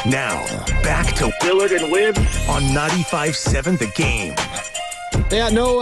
Now, back to Willard and Wib on 95.7 The Game. Yeah, no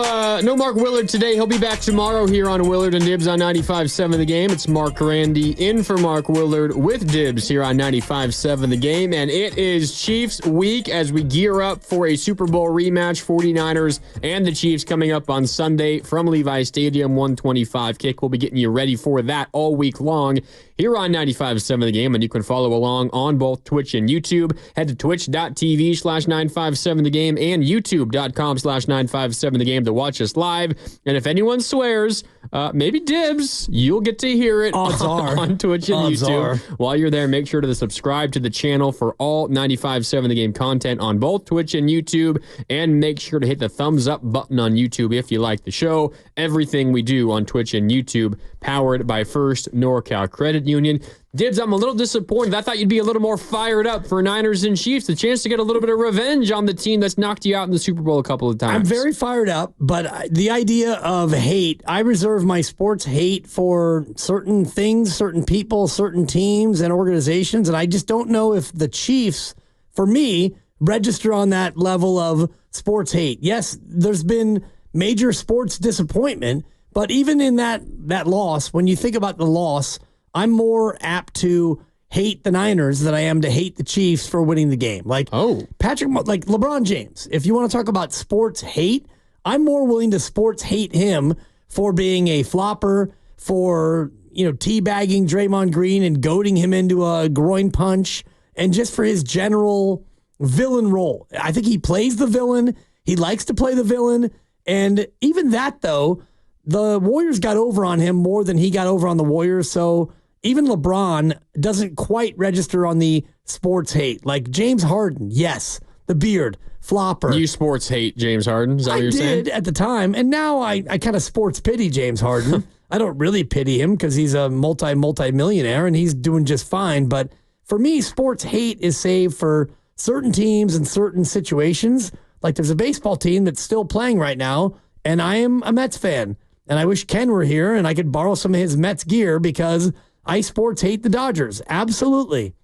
Mark Willard today. He'll be back tomorrow here on Willard and Dibs on 95.7 The Game. It's Mark Grandi in for Mark Willard with Dibs here on 95.7 The Game. And it is Chiefs week as we gear up for a Super Bowl rematch. 49ers and the Chiefs coming up on Sunday from Levi Stadium. 1:25 kick. We'll be getting you ready for that all week long here on 95.7 The Game, and you can follow along on both Twitch and YouTube. Head to twitch.tv/957 The Game and youtube.com/957 The Game to watch us live. And if anyone swears, maybe Dibs, you'll get to hear it on Twitch and YouTube. While you're there, make sure to subscribe to the channel for all 95.7 The Game content on both Twitch and YouTube, and make sure to hit the thumbs up button on YouTube if you like the show. Everything we do on Twitch and YouTube powered by First NorCal Credit Union. Dibs, I'm a little disappointed. I thought you'd be a little more fired up for Niners and Chiefs, the chance to get a little bit of revenge on the team that's knocked you out in the Super Bowl a couple of times. I'm very fired up, but the idea of hate, I reserve my sports hate for certain things, certain people, certain teams and organizations, and I just don't know if the Chiefs, for me, register on that level of sports hate. Yes, there's been major sports disappointment, but even in that loss, when you think about the loss, I'm more apt to hate the Niners than I am to hate the Chiefs for winning the game. Like LeBron James, if you want to talk about sports hate, I'm more willing to sports hate him for being a flopper, for teabagging Draymond Green and goading him into a groin punch, and just for his general villain role. I think he plays the villain. He likes to play the villain. And even that, though, the Warriors got over on him more than he got over on the Warriors. So even LeBron doesn't quite register on the sports hate. Like James Harden, yes, the beard, flopper. You sports hate James Harden? Is that what you're saying? I did at the time, and now I kind of sports pity James Harden. I don't really pity him because he's a multi-millionaire and he's doing just fine. But for me, sports hate is saved for certain teams and certain situations. Like there's a baseball team that's still playing right now, and I am a Mets fan. And I wish Ken were here and I could borrow some of his Mets gear because I sports hate the Dodgers. Absolutely.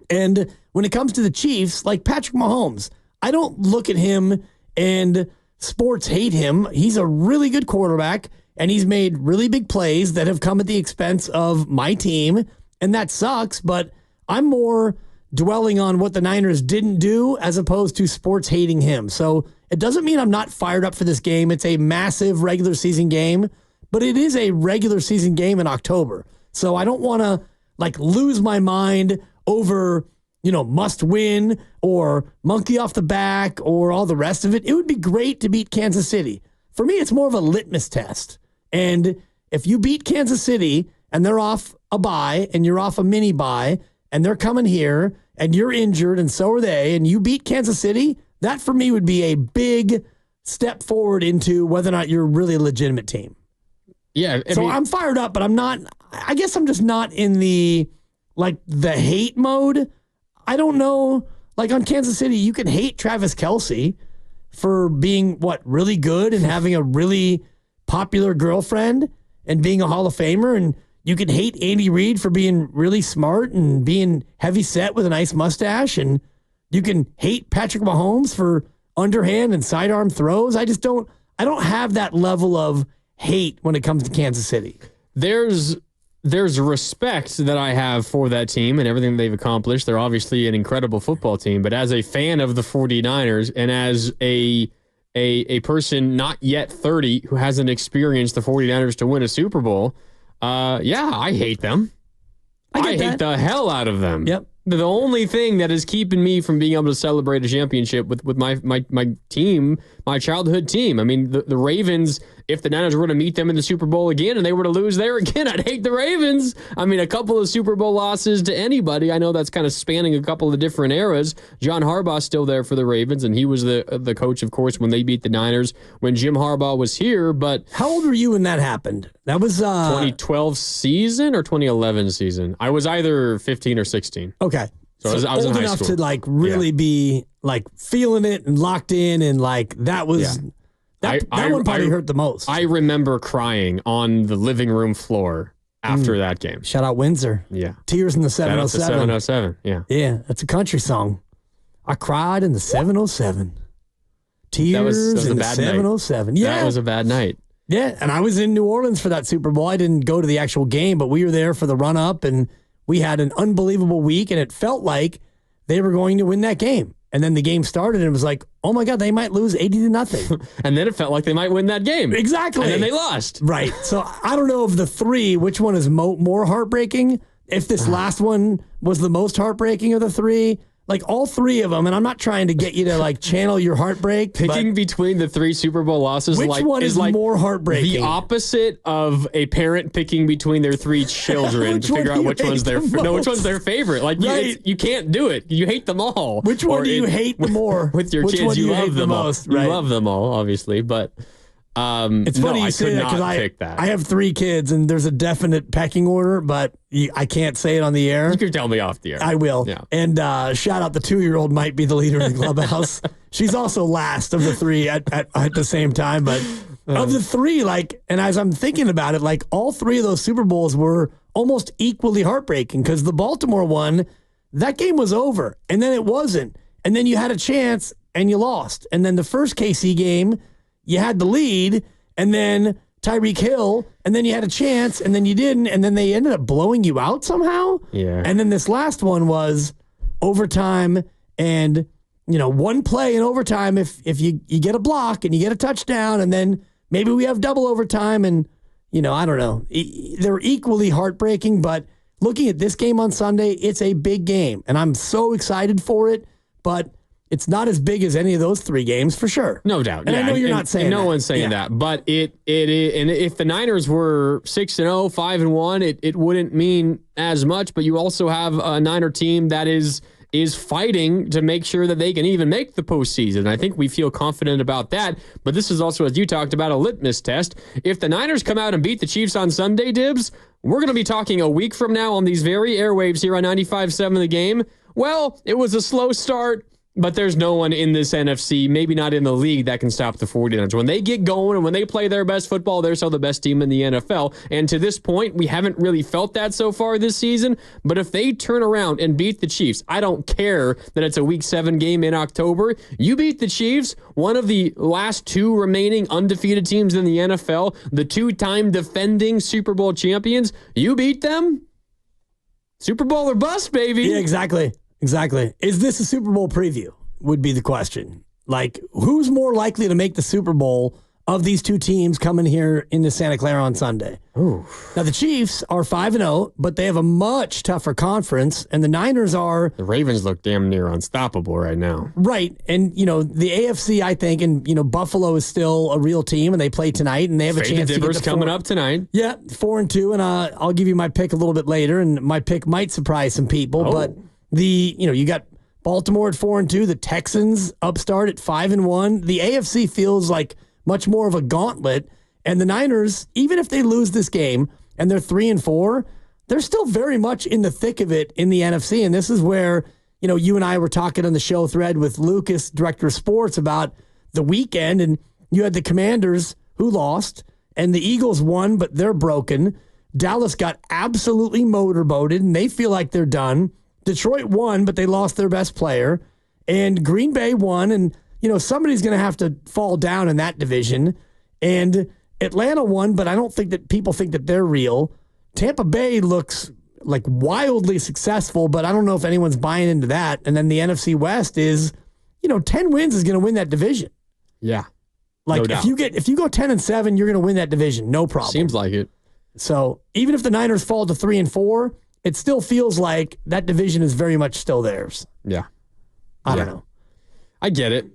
And when it comes to the Chiefs, like Patrick Mahomes, I don't look at him and sports hate him. He's a really good quarterback, and he's made really big plays that have come at the expense of my team, and that sucks, but I'm more dwelling on what the Niners didn't do as opposed to sports hating him. So it doesn't mean I'm not fired up for this game. It's a massive regular season game, but it is a regular season game in October. So I don't want to lose my mind over, must win or monkey off the back or all the rest of it. It would be great to beat Kansas City. For me, it's more of a litmus test. And if you beat Kansas City and they're off a bye and you're off a mini bye and they're coming here and you're injured and so are they, and you beat Kansas City, that for me would be a big step forward into whether or not you're really a legitimate team. Yeah. I'm fired up, but I guess I'm just not in the hate mode. I don't know. Like on Kansas City, you can hate Travis Kelce for being really good and having a really popular girlfriend and being a Hall of Famer. And you can hate Andy Reid for being really smart and being heavy set with a nice mustache. And you can hate Patrick Mahomes for underhand and sidearm throws. I don't have that level of hate when it comes to Kansas City. There's respect that I have for that team and everything they've accomplished. They're obviously an incredible football team, but as a fan of the 49ers and as a person not yet 30 who hasn't experienced the 49ers to win a Super Bowl, I hate them. I hate the hell out of them. Yep. The only thing that is keeping me from being able to celebrate a championship with my team, my childhood team. I mean, the Ravens, if the Niners were to meet them in the Super Bowl again and they were to lose there again, I'd hate the Ravens. I mean, a couple of Super Bowl losses to anybody. I know that's kind of spanning a couple of different eras. John Harbaugh's still there for the Ravens, and he was the coach, of course, when they beat the Niners when Jim Harbaugh was here. But how old were you when that happened? That was 2012 season or 2011 season. I was either 15 or 16. Okay. So I was old in high enough school. to really be feeling it and locked in, and that was that one probably hurt the most. I remember crying on the living room floor after that game. Shout out Windsor. Yeah. Tears in the Shout out to 707. 707. Yeah. Yeah, that's a country song. I cried in the 707. Tears in the 707. Yeah. That was a bad night. Yeah, and I was in New Orleans for that Super Bowl. I didn't go to the actual game, but we were there for the run-up, and we had an unbelievable week, and it felt like they were going to win that game. And then the game started, and it was like, oh, my God, they might lose 80-0. And then it felt like they might win that game. Exactly. And then they lost. Right. So I don't know of the three, which one is more heartbreaking. If this last one was the most heartbreaking of the three, like all three of them, and I'm not trying to get you to like channel your heartbreak. Picking between the 3 Super Bowl losses, which one is like more heartbreaking? The opposite of a parent picking between their 3 children to figure out which one's which one's their favorite. Like you can't do it. You hate them all. Which one do you hate the more? With your kids, you love them all. Right? You love them all, obviously, but. It's funny you say that because I have 3 kids and there's a definite pecking order, but I can't say it on the air. You can tell me off the air. I will. Yeah. And shout out the 2-year-old might be the leader of the clubhouse. She's also last of the 3 at the same time. But of the 3, like, and as I'm thinking about it, like all 3 of those Super Bowls were almost equally heartbreaking because the Baltimore one, that game was over and then it wasn't. And then you had a chance and you lost. And then the first KC game, you had the lead, and then Tyreek Hill, and then you had a chance, and then you didn't, and then they ended up blowing you out somehow. Yeah. And then this last one was overtime, and one play in overtime. If you get a block and you get a touchdown, and then maybe we have double overtime, and I don't know. They're equally heartbreaking, but looking at this game on Sunday, it's a big game, and I'm so excited for it, but it's not as big as any of those 3 games for sure. No doubt. And I know you're not saying no one's saying that, but it is. And if the Niners were 6-0, 5-1, it wouldn't mean as much. But you also have a Niner team that is fighting to make sure that they can even make the postseason. I think we feel confident about that. But this is also, as you talked about, a litmus test. If the Niners come out and beat the Chiefs on Sunday, Dibs, we're going to be talking a week from now on these very airwaves here on 95.7 The Game. Well, it was a slow start. But there's no one in this NFC, maybe not in the league, that can stop the 49ers. When they get going and when they play their best football, they're still the best team in the NFL. And to this point, we haven't really felt that so far this season. But if they turn around and beat the Chiefs, I don't care that it's a Week 7 game in October. You beat the Chiefs, one of the last 2 remaining undefeated teams in the NFL, the 2-time defending Super Bowl champions. You beat them? Super Bowl or bust, baby. Yeah, exactly. Exactly. Is this a Super Bowl preview? Would be the question. Like, who's more likely to make the Super Bowl of these 2 teams coming here into Santa Clara on Sunday? Ooh. Now, the Chiefs are 5-0, but they have a much tougher conference, and the Niners are... The Ravens look damn near unstoppable right now. Right. And, the AFC, I think, and, Buffalo is still a real team, and they play tonight, and they have a chance to get the coming up tonight. Yeah, 4-2, and I'll give you my pick a little bit later, and my pick might surprise some people, but... you got Baltimore at 4-2, the Texans upstart at 5-1. The AFC feels like much more of a gauntlet, and the Niners, even if they lose this game and they're 3-4, they're still very much in the thick of it in the NFC. And this is where, you and I were talking on the show thread with Lucas, director of sports, about the weekend, and you had the Commanders who lost, and the Eagles won, but they're broken. Dallas got absolutely motorboated, and they feel like they're done. Detroit won, but they lost their best player. And Green Bay won, and, somebody's going to have to fall down in that division. And Atlanta won, but I don't think that people think that they're real. Tampa Bay looks like wildly successful, but I don't know if anyone's buying into that. And then the NFC West is, 10 wins is going to win that division. Yeah. Like, no if you go 10-7, you're going to win that division. No problem. Seems like it. So even if the Niners fall to 3-4, it still feels like that division is very much still theirs. Yeah. I don't know. I get it.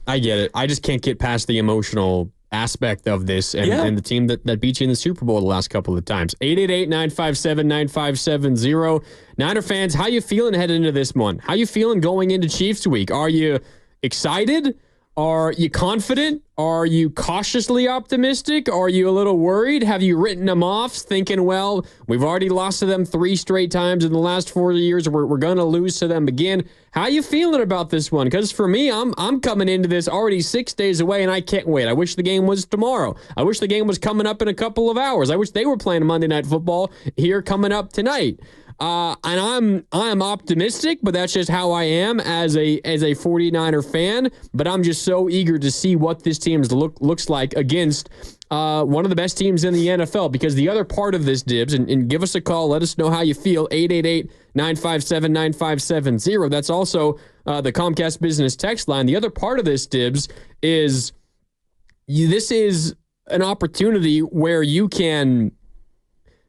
I just can't get past the emotional aspect of this and the team that beat you in the Super Bowl the last couple of times. 888-957-9570. Niner fans, how you feeling heading into this one? How you feeling going into Chiefs week? Are you excited? Are you confident? Are you cautiously optimistic? Are you a little worried? Have you written them off thinking, well, we've already lost to them 3 straight times in the last 4 years. We're going to lose to them again. How you feeling about this one? Because for me, I'm coming into this already 6 days away, and I can't wait. I wish the game was tomorrow. I wish the game was coming up in a couple of hours. I wish they were playing Monday Night Football here coming up tonight. And I'm optimistic, but that's just how I am as a 49er fan. But I'm just so eager to see what this team looks like against one of the best teams in the NFL. Because the other part of this, Dibs, and give us a call, let us know how you feel, 888-957-9570. That's also the Comcast Business text line. The other part of this, Dibs, is this is an opportunity where you can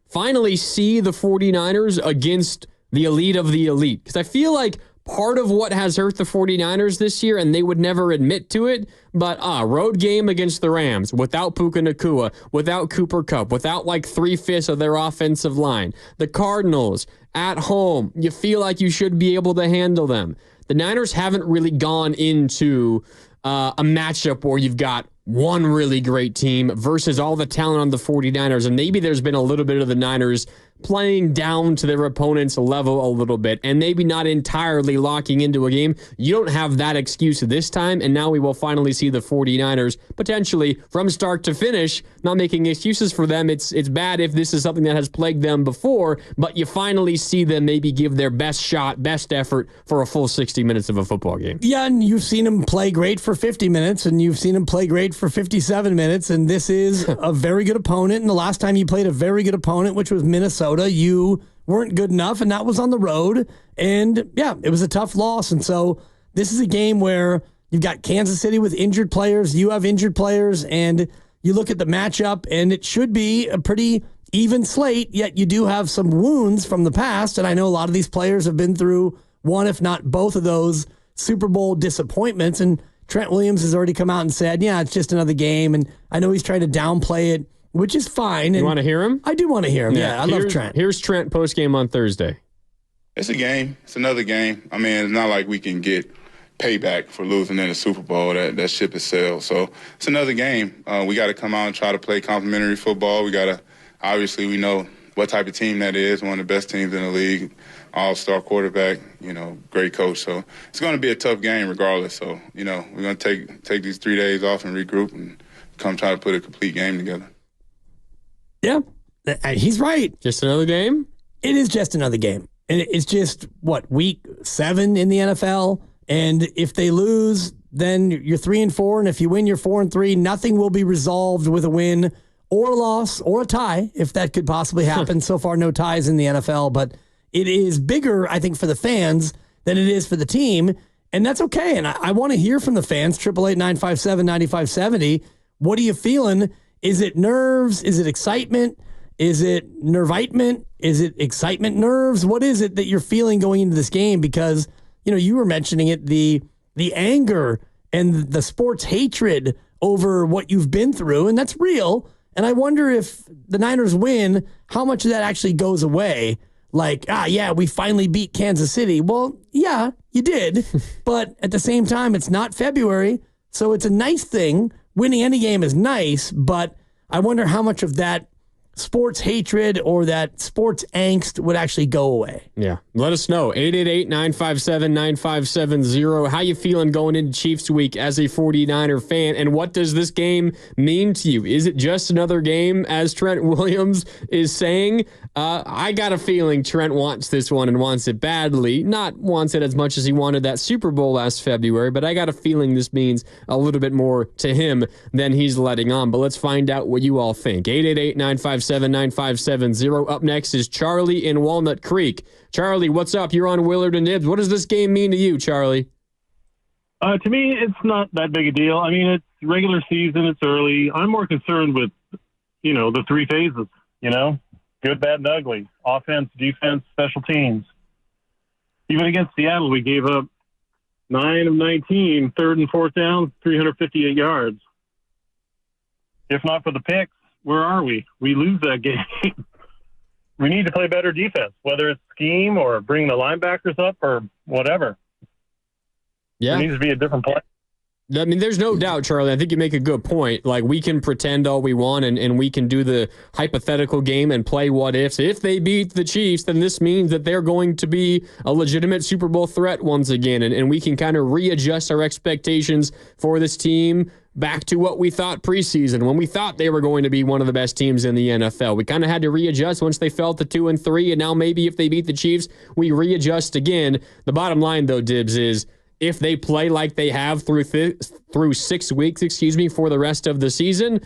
finally see the 49ers against the elite of the elite. Because I feel like part of what has hurt the 49ers this year, and they would never admit to it, but road game against the Rams without Puka Nacua, without Cooper Kupp, without like 3/5 of their offensive line. The Cardinals at home, you feel like you should be able to handle them. The Niners haven't really gone into a matchup where you've got one really great team versus all the talent on the 49ers. And maybe there's been a little bit of the Niners playing down to their opponent's level a little bit and maybe not entirely locking into a game. You don't have that excuse this time, and now we will finally see the 49ers potentially from start to finish, not making excuses for them. It's bad if this is something that has plagued them before, but you finally see them maybe give their best shot, best effort for a full 60 minutes of a football game. Yeah, and you've seen them play great for 50 minutes, and you've seen them play great for 57 minutes, and this is a very good opponent. And the last time you played a very good opponent, which was Minnesota, you weren't good enough, and that was on the road. And yeah, it was a tough loss. And so this is a game where you've got Kansas City with injured players, you have injured players, and you look at the matchup, and it should be a pretty even slate, yet you do have some wounds from the past. And I know a lot of these players have been through one, if not both of those Super Bowl disappointments. And Trent Williams has already come out and said, yeah, it's just another game. And I know he's trying to downplay it, which is fine. You want to hear him? I do want to hear him. Yeah, I love Trent. Here's Trent post-game on Thursday. It's a game. It's another game. I mean, it's not like we can get payback for losing in the Super Bowl. That ship has sailed. So it's another game. We got to come out and try to play complimentary football. We got to, obviously, we know what type of team that is, one of the best teams in the league, all-star quarterback, great coach. So it's going to be a tough game regardless. So, we're going to take these 3 days off and regroup and come try to put a complete game together. Yeah, he's right. Just another game? It is just another game. And it's just, week 7 in the NFL? And if they lose, then you're 3-4. And if you win, you're 4-3. Nothing will be resolved with a win or a loss or a tie, if that could possibly happen. So far, no ties in the NFL. But it is bigger, I think, for the fans than it is for the team. And that's okay. And I want to hear from the fans, 888-957-9570. What are you feeling? Is it nerves? Is it excitement? Is it nervitement? Is it excitement nerves? What is it that you're feeling going into this game? Because, you were mentioning it, the anger and the sports hatred over what you've been through, and that's real. And I wonder if the Niners win, how much of that actually goes away? Like, we finally beat Kansas City. Well, yeah, you did. But at the same time, it's not February, so it's a nice thing. Winning any game is nice, but I wonder how much of that sports hatred or that sports angst would actually go away. Yeah. Let us know. 888-957-9570. How you feeling going into Chiefs week as a 49er fan? And what does this game mean to you? Is it just another game, as Trent Williams is saying? I got a feeling Trent wants this one and wants it badly. Not wants it as much as he wanted that Super Bowl last February, but I got a feeling this means a little bit more to him than he's letting on. But let's find out what you all think. 888-957-9570. Up next is Charlie in Walnut Creek. Charlie, what's up? You're on Willard and Dibs. What does this game mean to you, Charlie? To me, it's not that big a deal. I mean, it's regular season. It's early. I'm more concerned with, the 3 phases, good, bad, and ugly. Offense, defense, special teams. Even against Seattle, we gave up 9 of 19, third and fourth down, 358 yards. If not for the picks, where are we? We lose that game. We need to play better defense, whether it's scheme or bring the linebackers up or whatever. Yeah. It needs to be a different play. I mean, there's no doubt, Charlie. I think you make a good point. Like, we can pretend all we want and we can do the hypothetical game and play what ifs. If they beat the Chiefs, then this means that they're going to be a legitimate Super Bowl threat once again. And we can kind of readjust our expectations for this team back to what we thought preseason, when we thought they were going to be one of the best teams in the NFL. We kind of had to readjust once they fell to 2-3, and now maybe if they beat the Chiefs, we readjust again. The bottom line, though, Dibs, is if they play like they have through 6 weeks, for the rest of the season,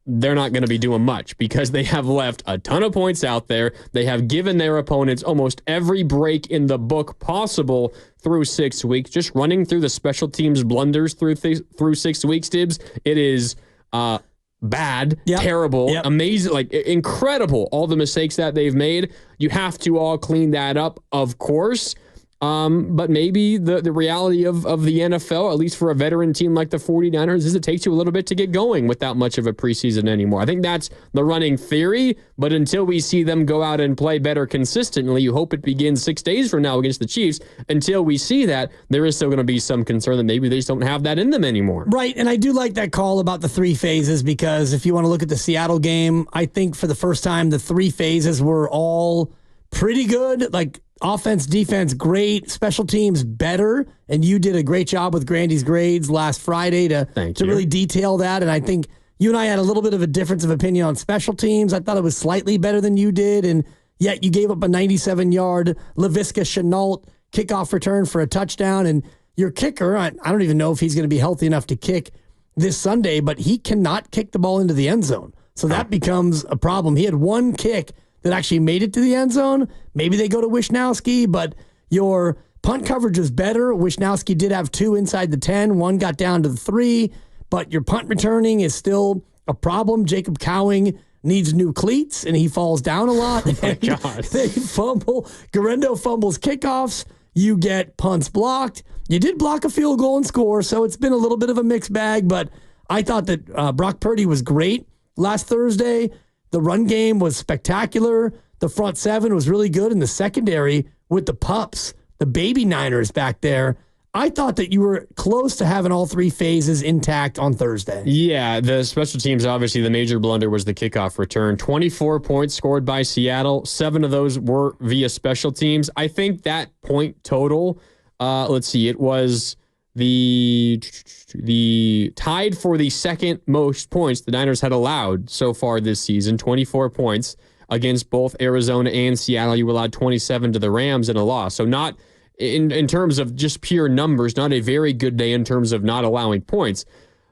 they're not going to be doing much because they have left a ton of points out there. They have given their opponents almost every break in the book possible through 6 weeks. Just running through the special teams blunders through 6 weeks, Dibs, it is bad, terrible, amazing, like incredible, all the mistakes that they've made. You have to all clean that up, of course. But maybe the reality of the NFL, at least for a veteran team like the 49ers, is it takes you a little bit to get going without much of a preseason anymore. I think that's the running theory, but until we see them go out and play better consistently, you hope it begins 6 days from now against the Chiefs. Until we see that, there is still going to be some concern that maybe they just don't have that in them anymore. Right, and I do like that call about the 3 phases because if you want to look at the Seattle game, I think for the first time the 3 phases were all pretty good, like offense, defense, great. Special teams, better. And you did a great job with Grandy's grades last Friday to really detail that. And I think you and I had a little bit of a difference of opinion on special teams. I thought it was slightly better than you did. And yet you gave up a 97-yard Laviska Shenault kickoff return for a touchdown. And your kicker, I don't even know if he's going to be healthy enough to kick this Sunday, but he cannot kick the ball into the end zone. So that becomes a problem. He had one kick that actually made it to the end zone. Maybe they go to Wishnowsky, but your punt coverage was better. Wishnowsky did have 2 inside the 10. 1 got down to the 3, but your punt returning is still a problem. Jacob Cowing needs new cleats, and he falls down a lot. Oh my God. They fumble. Garendo fumbles kickoffs. You get punts blocked. You did block a field goal and score, so it's been a little bit of a mixed bag, but I thought that Brock Purdy was great last Thursday. The run game was spectacular. The front 7 was really good. And the secondary with the pups, the baby Niners back there, I thought that you were close to having all 3 phases intact on Thursday. Yeah, the special teams, obviously, the major blunder was the kickoff return. 24 points scored by Seattle. 7 of those were via special teams. I think that point total, it was the tied for the second most points the Niners had allowed so far this season, 24 points against both Arizona and Seattle. You allowed 27 to the Rams in a loss. So not in terms of just pure numbers, not a very good day in terms of not allowing points.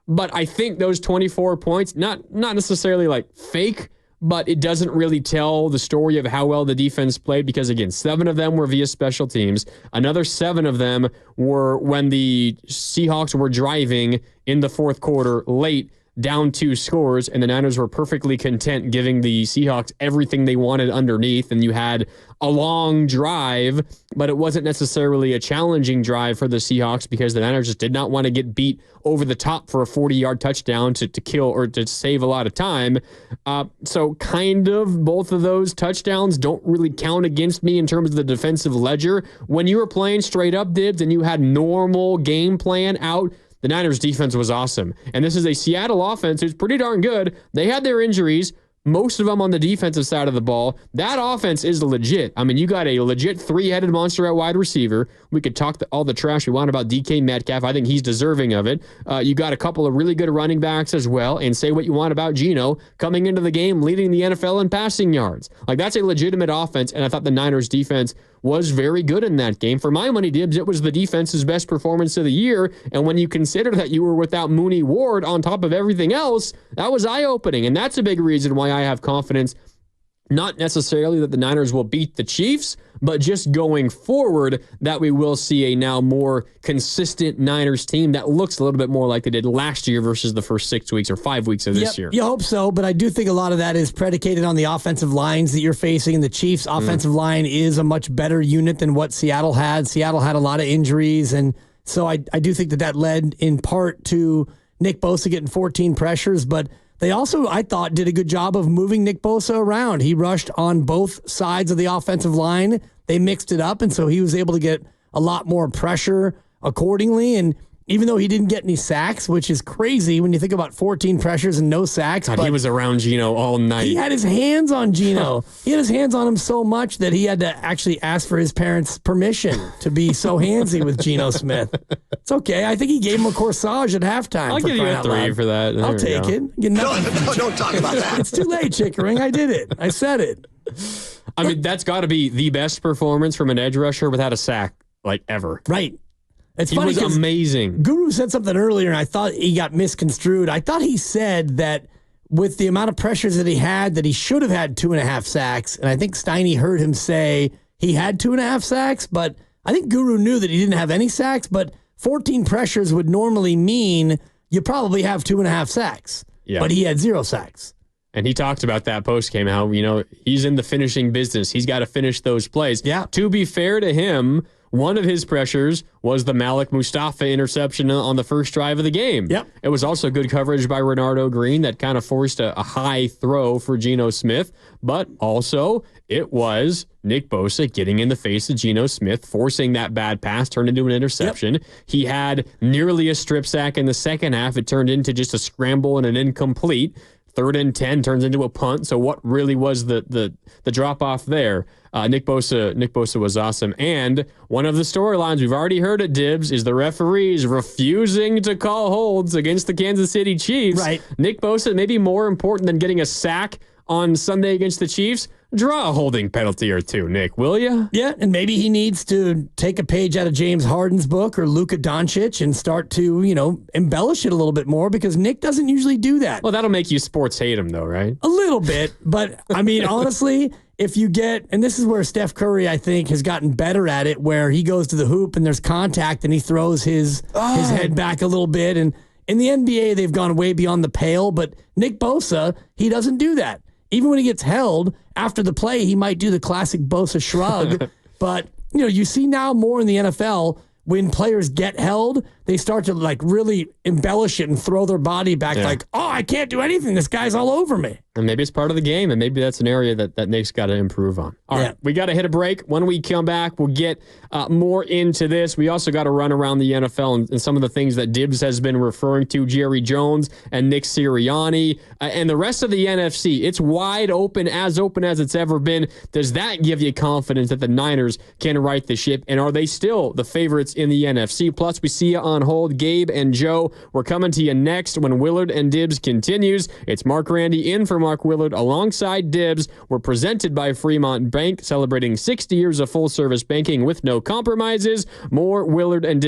But I think those 24 points, not necessarily like fake, but it doesn't really tell the story of how well the defense played because, again, 7 of them were via special teams. Another 7 of them were when the Seahawks were driving in the fourth quarter late, down 2 scores, and the Niners were perfectly content giving the Seahawks everything they wanted underneath, and you had a long drive, but it wasn't necessarily a challenging drive for the Seahawks because the Niners just did not want to get beat over the top for a 40-yard touchdown to kill or to save a lot of time. So kind of both of those touchdowns don't really count against me in terms of the defensive ledger. When you were playing straight up, Dibs, and you had normal game plan out, the Niners defense was awesome. And this is a Seattle offense who's pretty darn good. They had their injuries, most of them on the defensive side of the ball. That offense is legit. I mean, you got a legit 3-headed monster at wide receiver. We could talk all the trash we want about DK Metcalf. I think he's deserving of it. You got a couple of really good running backs as well. And say what you want about Geno coming into the game, leading the NFL in passing yards. Like, that's a legitimate offense. And I thought the Niners defense was very good in that game. For my money, Dibs, it was the defense's best performance of the year. And when you consider that you were without Mooney Ward on top of everything else, that was eye-opening. And that's a big reason why I have confidence, not necessarily that the Niners will beat the Chiefs, but just going forward that we will see a now more consistent Niners team that looks a little bit more like they did last year versus the first 6 weeks or 5 weeks of this year. You hope so, but I do think a lot of that is predicated on the offensive lines that you're facing, and the Chiefs' offensive line is a much better unit than what Seattle had. Seattle had a lot of injuries, and so I do think that led in part to Nick Bosa getting 14 pressures, but they also, I thought, did a good job of moving Nick Bosa around. He rushed on both sides of the offensive line. They mixed it up, and so he was able to get a lot more pressure accordingly. And even though he didn't get any sacks, which is crazy when you think about 14 pressures and no sacks. God, he was around Geno all night. He had his hands on Geno. He had his hands on him so much that he had to actually ask for his parents' permission to be so handsy with Geno Smith. It's okay. I think he gave him a corsage at halftime. I'll give you a 3 for that. I'll take it. Don't talk about that. It's too late, Chickering. I did it. I said it. I mean, that's got to be the best performance from an edge rusher without a sack, like, ever. Right. It's He funny was 'cause amazing. Guru said something earlier, and I thought he got misconstrued. I thought he said that with the amount of pressures that he had, that he should have had 2.5 sacks. And I think Steiny heard him say he had 2.5 sacks, but I think Guru knew that he didn't have any sacks, but 14 pressures would normally mean you probably have 2.5 sacks. Yeah. But he had 0 sacks. And he talked about that post-game, how, he's in the finishing business. He's got to finish those plays. Yeah. To be fair to him, one of his pressures was the Malik Mustafa interception on the first drive of the game. Yep. It was also good coverage by Renardo Green that kind of forced a high throw for Geno Smith. But also, it was Nick Bosa getting in the face of Geno Smith, forcing that bad pass, turned into an interception. Yep. He had nearly a strip sack in the second half. It turned into just a scramble and an incomplete. 3rd and 10 turns into a punt. So what really was the drop off there? Nick Bosa was awesome. And one of the storylines we've already heard at Dibs is the referees refusing to call holds against the Kansas City Chiefs. Right. Nick Bosa, maybe more important than getting a sack on Sunday against the Chiefs. Draw a holding penalty or 2, Nick, will you? Yeah, and maybe he needs to take a page out of James Harden's book or Luka Doncic and start to, embellish it a little bit more, because Nick doesn't usually do that. Well, that'll make you sports hate him, though, right? A little bit, but I mean, honestly, if you get, and this is where Steph Curry, I think, has gotten better at it, where he goes to the hoop and there's contact and he throws his head back a little bit. And in the NBA, they've gone way beyond the pale, but Nick Bosa, he doesn't do that. Even when he gets held after the play, he might do the classic Bosa shrug. But, you see now more in the NFL, when players get held, they start to really embellish it and throw their body back like, oh, I can't do anything. This guy's all over me. And maybe it's part of the game, and maybe that's an area that Nick's got to improve on. All right, we got to hit a break. When we come back, we'll get more into this. We also got to run around the NFL and some of the things that Dibs has been referring to, Jerry Jones and Nick Sirianni, and the rest of the NFC. It's wide open as it's ever been. Does that give you confidence that the Niners can right the ship, and are they still the favorites in the NFC? Plus, we see you on hold. Gabe and Joe, we're coming to you next when Willard and Dibs continues. It's Mark Randy in for Mark Willard alongside Dibs. We're presented by Fremont Bank, celebrating 60 years of full-service banking with no compromises. More Willard and Dibs.